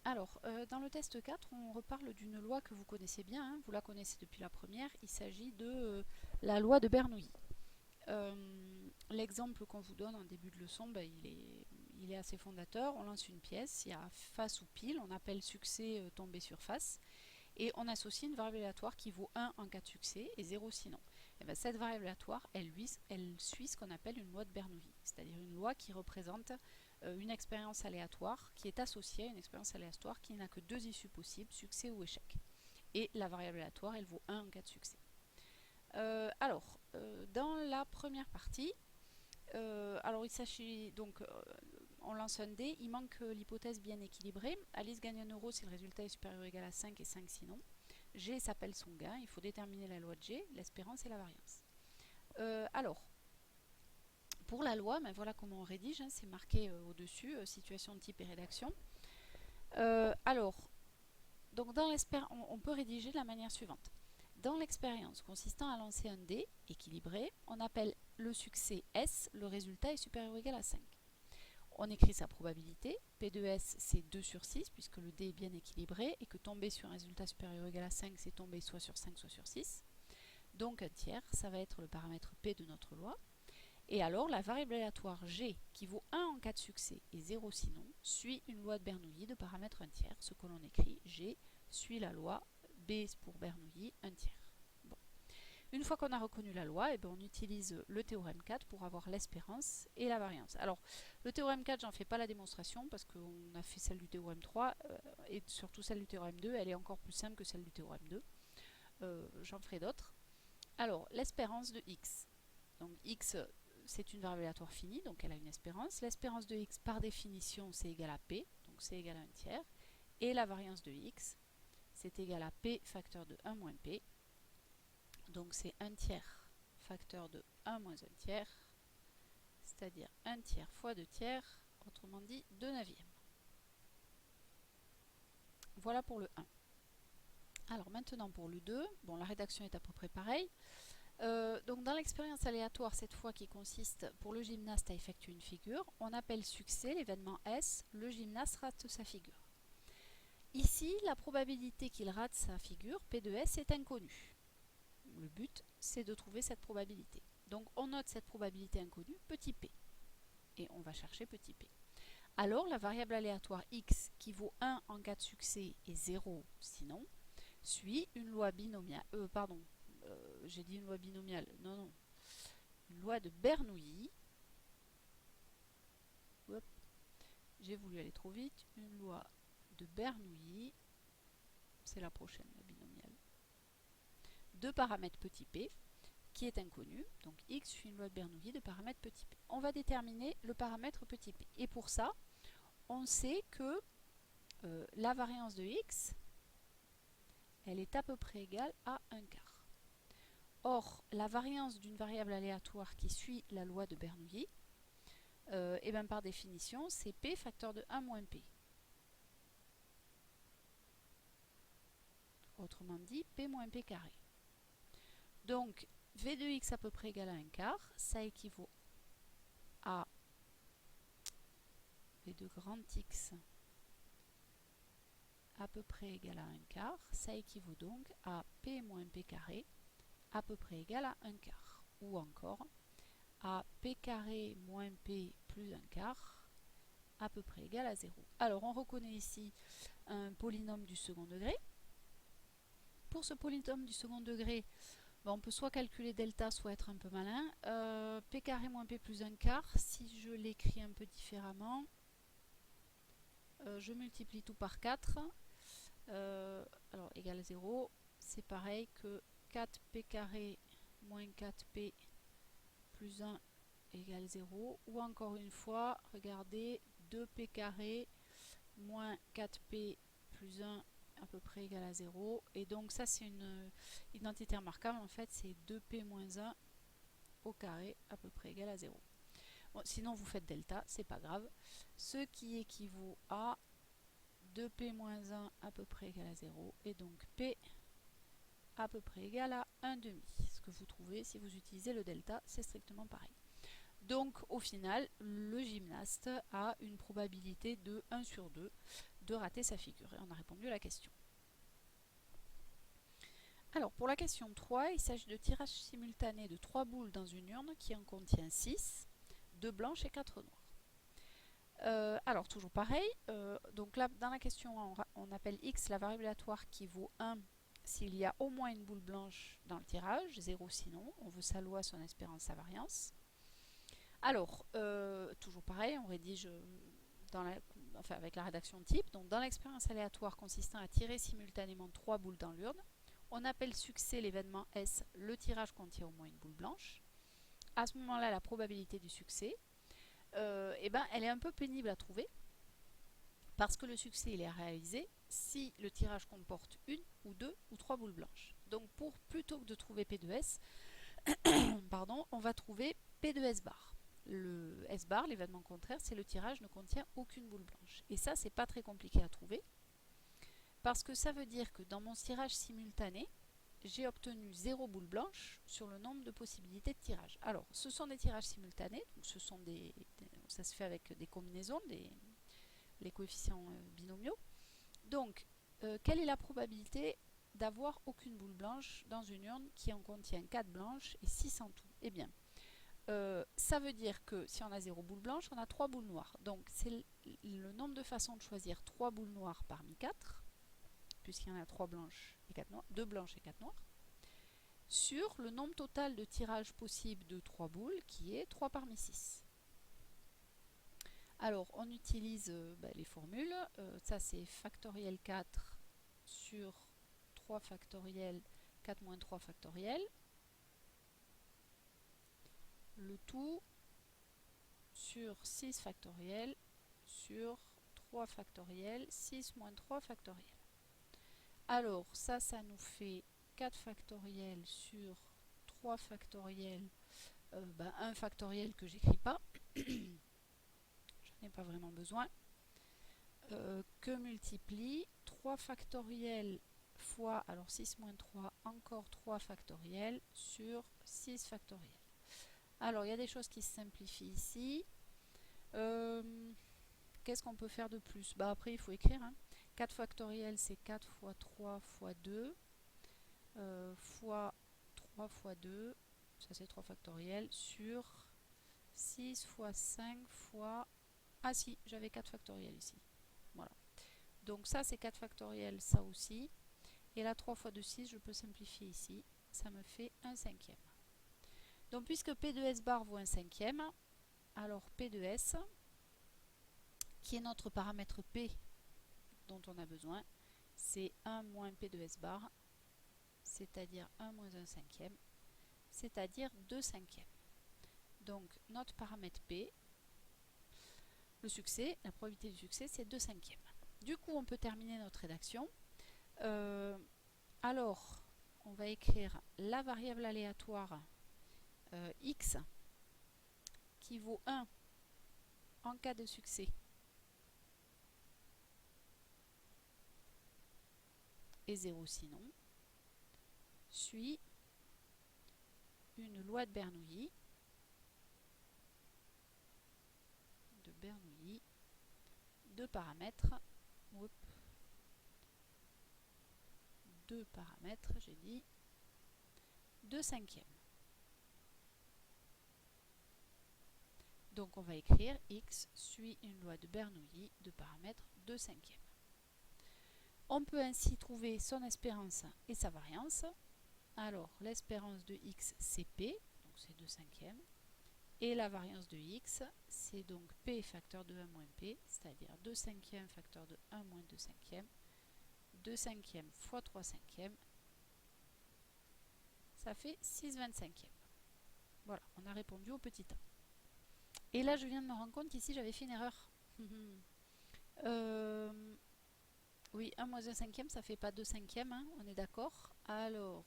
Alors, dans le test 4, on reparle d'une loi que vous connaissez bien, hein, vous la connaissez depuis la première, il s'agit de la loi de Bernoulli. L'exemple qu'on vous donne en début de leçon, ben, il est assez fondateur. On lance une pièce, il y a face ou pile, on appelle succès tombé sur face, et on associe une variable aléatoire qui vaut 1 en cas de succès et 0 sinon. Et ben, cette variable aléatoire, elle suit ce qu'on appelle une loi de Bernoulli, c'est-à-dire une loi qui représente une expérience aléatoire qui est associée à une expérience aléatoire qui n'a que deux issues possibles, succès ou échec. Et la variable aléatoire, elle vaut 1 en cas de succès. Dans la première partie, il s'agit donc, on lance un dé, il manque l'hypothèse bien équilibrée. Alice gagne 1 euro si le résultat est supérieur ou égal à 5 et 5 sinon. G s'appelle son gain, il faut déterminer la loi de G, l'espérance et la variance. Pour la loi, ben voilà comment on rédige, hein, c'est marqué au-dessus, situation de type et rédaction. Donc on peut rédiger de la manière suivante. Dans l'expérience consistant à lancer un dé équilibré, on appelle le succès S, le résultat est supérieur ou égal à 5. On écrit sa probabilité, P de S c'est 2 sur 6 puisque le dé est bien équilibré et que tomber sur un résultat supérieur ou égal à 5 c'est tomber soit sur 5 soit sur 6. Donc un tiers, ça va être le paramètre P de notre loi. Et alors la variable aléatoire G qui vaut 1 en cas de succès et 0 sinon suit une loi de Bernoulli de paramètre 1 tiers, ce que l'on écrit G suit la loi B pour Bernoulli 1 tiers. Bon. Une fois qu'on a reconnu la loi, on utilise le théorème 4 pour avoir l'espérance et la variance. Alors le théorème 4, j'en fais pas la démonstration parce qu'on a fait celle du théorème 3 et surtout celle du théorème 2, elle est encore plus simple que celle du théorème 2. J'en ferai d'autres. Alors l'espérance de x. Donc x c'est une variable aléatoire finie, donc elle a une espérance. L'espérance de x par définition c'est égal à p, donc c'est égal à 1 tiers. Et la variance de x c'est égal à p facteur de 1 moins p. Donc c'est 1 tiers facteur de 1 moins 1 tiers, c'est-à-dire 1 tiers fois 2 tiers, autrement dit 2 neuvièmes. Voilà pour le 1. Alors maintenant pour le 2, bon la rédaction est à peu près pareille. Donc dans l'expérience aléatoire, cette fois qui consiste pour le gymnaste à effectuer une figure, on appelle succès l'événement S, le gymnaste rate sa figure. Ici, la probabilité qu'il rate sa figure, P de S, est inconnue. Le but, c'est de trouver cette probabilité. Donc on note cette probabilité inconnue, petit p. Et on va chercher petit p. Alors la variable aléatoire x, qui vaut 1 en cas de succès et 0 sinon, suit une loi binomiale. J'ai dit une loi binomiale. Non. Une loi de Bernoulli. Hop. J'ai voulu aller trop vite. Une loi de Bernoulli. C'est la prochaine, la binomiale. De paramètre petit p, qui est inconnu. Donc x suit une loi de Bernoulli de paramètre petit p. On va déterminer le paramètre petit p. Et pour ça, on sait que la variance de x, elle est à peu près égale à 1 quart. Or, la variance d'une variable aléatoire qui suit la loi de Bernoulli, par définition, c'est p facteur de 1 moins p. Autrement dit, p moins p carré. Donc, v de x à peu près égal à 1 quart, ça équivaut à v de grand x à peu près égal à 1 quart, ça équivaut donc à p moins p carré à peu près égal à 1 quart. Ou encore à p carré moins p plus 1 quart à peu près égal à 0. Alors on reconnaît ici un polynôme du second degré. Pour ce polynôme du second degré, on peut soit calculer delta, soit être un peu malin. P carré moins P plus 1 quart, si je l'écris un peu différemment, je multiplie tout par 4. Alors égal 0, c'est pareil que 4P carré moins 4P plus 1 égale 0. Ou encore une fois, regardez, 2P carré moins 4P plus 1 à peu près égal à 0. Et donc ça c'est une identité remarquable, en fait c'est 2p moins 1 au carré à peu près égal à 0. Bon, sinon vous faites delta, c'est pas grave. Ce qui équivaut à 2p moins 1 à peu près égal à 0. Et donc p à peu près égal à 1 demi. Ce que vous trouvez si vous utilisez le delta, c'est strictement pareil. Donc au final, le gymnaste a une probabilité de 1 sur 2 de rater sa figure. Et on a répondu à la question. Alors, pour la question 3, il s'agit de tirage simultané de 3 boules dans une urne qui en contient 6, 2 blanches et 4 noires. Alors, toujours pareil, donc là, dans la question 1, on appelle x la variable aléatoire qui vaut 1 s'il y a au moins une boule blanche dans le tirage, 0 sinon, on veut sa loi, son espérance, sa variance. Alors, toujours pareil, on rédige avec la rédaction type. Donc, dans l'expérience aléatoire consistant à tirer simultanément 3 boules dans l'urne, on appelle succès l'événement S, le tirage contient au moins une boule blanche. À ce moment-là, la probabilité du succès, elle est un peu pénible à trouver parce que le succès il est réalisé si le tirage comporte une ou deux ou trois boules blanches. Donc plutôt que de trouver P de S, on va trouver P de S bar. Le S bar, l'événement contraire, c'est le tirage ne contient aucune boule blanche. Et ça, c'est pas très compliqué à trouver parce que ça veut dire que dans mon tirage simultané, j'ai obtenu 0 boule blanche sur le nombre de possibilités de tirage. Alors, ce sont des tirages simultanés, donc ça se fait avec des combinaisons, les coefficients binomiaux. Donc, quelle est la probabilité d'avoir aucune boule blanche dans une urne qui en contient 4 blanches et 6 en tout? Eh bien, ça veut dire que si on a 0 boule blanche, on a 3 boules noires. Donc, c'est le nombre de façons de choisir 3 boules noires parmi 4, puisqu'il y en a 3 blanches et 4 noires, 2 blanches et 4 noires, sur le nombre total de tirages possibles de 3 boules, qui est 3 parmi 6. Alors, on utilise les formules. Ça, c'est factoriel 4 sur 3 factoriel 4 moins 3 factoriel. Le tout sur 6 factoriel sur 3 factoriel 6 moins 3 factoriel. Alors, ça nous fait 4 factoriel sur 3 factoriel, 1 factoriel que j'écris pas. Pas vraiment besoin, que multiplie 3 factoriel fois, alors 6 moins 3, encore 3 factoriel sur 6 factoriel. Alors, il y a des choses qui se simplifient ici. Qu'est-ce qu'on peut faire de plus? Après, il faut écrire. 4 factoriel, c'est 4 fois 3 fois 2, fois 3 fois 2, ça c'est 3 factoriel, sur 6 fois 5 fois... Ah si, j'avais 4 factoriel ici. Voilà. Donc ça, c'est 4 factoriel, ça aussi. Et là, 3 fois 2, 6, je peux simplifier ici. Ça me fait 1 cinquième. Donc, puisque P de S bar vaut 1 cinquième, alors P de S, qui est notre paramètre P dont on a besoin, c'est 1 moins P de S bar, c'est-à-dire 1 moins 1 cinquième, c'est-à-dire 2 cinquièmes. Donc, notre paramètre P, le succès, la probabilité du succès, c'est 2 cinquièmes. Du coup, on peut terminer notre rédaction. Alors, on va écrire la variable aléatoire x qui vaut 1 en cas de succès et 0 sinon, suit une loi de Bernoulli, deux paramètres, j'ai dit, 2 cinquièmes. Donc on va écrire x suit une loi de Bernoulli de paramètres 2 cinquièmes. On peut ainsi trouver son espérance et sa variance. Alors l'espérance de x c'est p, donc c'est 2 cinquièmes. Et la variance de x, c'est donc p facteur de 1 moins p, c'est-à-dire 2 cinquièmes facteur de 1 moins 2 cinquièmes, 2 cinquièmes fois 3 cinquièmes, ça fait 6/25. Voilà, on a répondu au petit a. Et là, je viens de me rendre compte qu'ici, j'avais fait une erreur. Oui, 1 moins 1 cinquième, ça fait pas 2 cinquièmes, on est d'accord. Alors,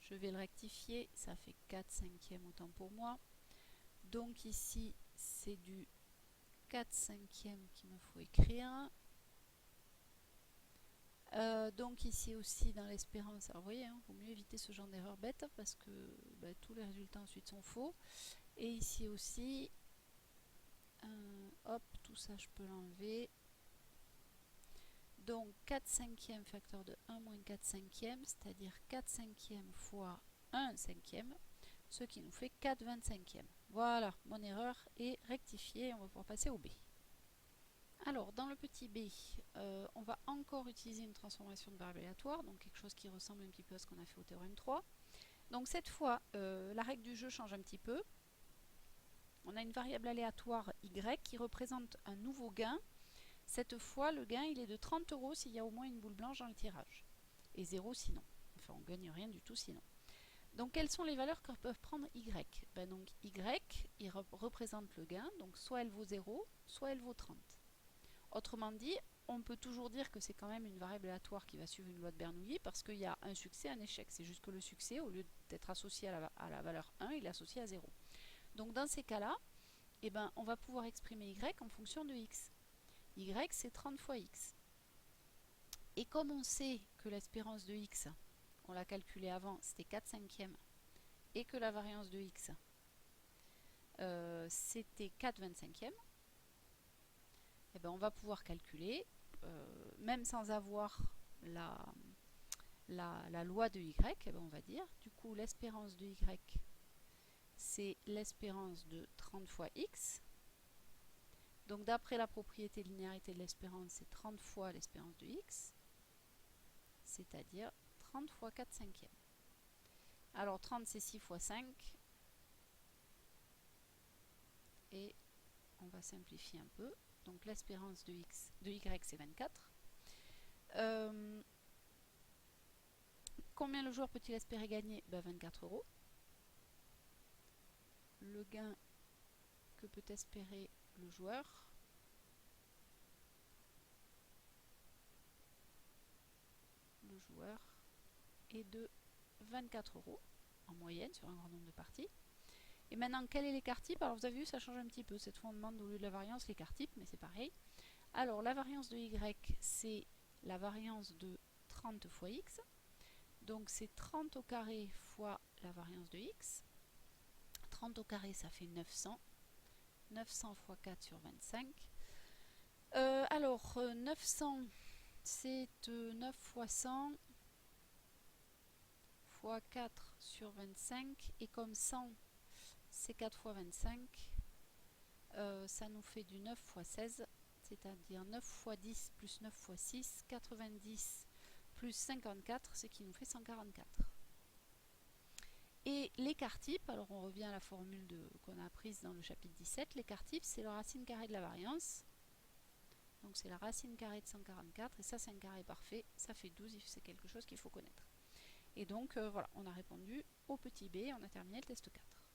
je vais le rectifier, ça fait 4 cinquièmes autant pour moi. Donc ici, c'est du 4 cinquièmes qu'il me faut écrire. Donc ici aussi dans l'espérance, alors vous voyez, il vaut mieux éviter ce genre d'erreur bête parce que tous les résultats ensuite sont faux. Et ici aussi, hop, tout ça je peux l'enlever. Donc 4 cinquièmes facteur de 1 moins 4 cinquièmes, c'est-à-dire 4 cinquièmes fois 1 cinquième, ce qui nous fait 4 25e. Voilà, mon erreur est rectifiée, on va pouvoir passer au B. Alors, dans le petit b, on va encore utiliser une transformation de variable aléatoire, donc quelque chose qui ressemble un petit peu à ce qu'on a fait au théorème 3. Donc cette fois, la règle du jeu change un petit peu. On a une variable aléatoire y qui représente un nouveau gain. Cette fois, le gain il est de 30 € s'il y a au moins une boule blanche dans le tirage, et 0 sinon. Enfin, on ne gagne rien du tout sinon. Donc, quelles sont les valeurs que peuvent prendre y? Donc, y, il représente le gain, donc soit elle vaut 0, soit elle vaut 30. Autrement dit, on peut toujours dire que c'est quand même une variable aléatoire qui va suivre une loi de Bernoulli parce qu'il y a un succès, un échec. C'est juste que le succès, au lieu d'être associé à la valeur 1, il est associé à 0. Donc dans ces cas-là, eh ben, on va pouvoir exprimer y en fonction de x. Y, c'est 30 fois x. Et comme on sait que l'espérance de x, on l'a calculé avant, c'était 4 cinquièmes, et que la variance de x, c'était 4 25e, eh ben on va pouvoir calculer, même sans avoir la loi de y, eh ben on va dire, du coup l'espérance de y, c'est l'espérance de 30 fois x. Donc d'après la propriété de linéarité de l'espérance, c'est 30 fois l'espérance de x, c'est-à-dire 30 fois 4 cinquièmes. Alors 30 c'est 6 fois 5, et on va simplifier un peu. Donc l'espérance de y c'est 24. Combien le joueur peut-il espérer gagner? 24 €. Le gain que peut espérer le joueur, est de 24 € en moyenne sur un grand nombre de parties. Et maintenant, quel est l'écart type? Alors vous avez vu, ça change un petit peu. Cette fois, on demande au lieu de la variance l'écart type, mais c'est pareil. Alors la variance de y, c'est la variance de 30 fois x. Donc c'est 30 au carré fois la variance de x. 30 au carré, ça fait 900. 900 fois 4 sur 25. Alors 900, c'est 9 fois 100 fois 4 sur 25. Et comme 100, c'est 4 fois 25, ça nous fait du 9 fois 16, c'est-à-dire 9 fois 10 plus 9 fois 6, 90 plus 54, ce qui nous fait 144. Et l'écart type, alors on revient à la formule qu'on a apprise dans le chapitre 17, l'écart type c'est la racine carrée de la variance. Donc c'est la racine carrée de 144, et ça c'est un carré parfait, ça fait 12, c'est quelque chose qu'il faut connaître. Et donc voilà, on a répondu au petit b, on a terminé le test 4.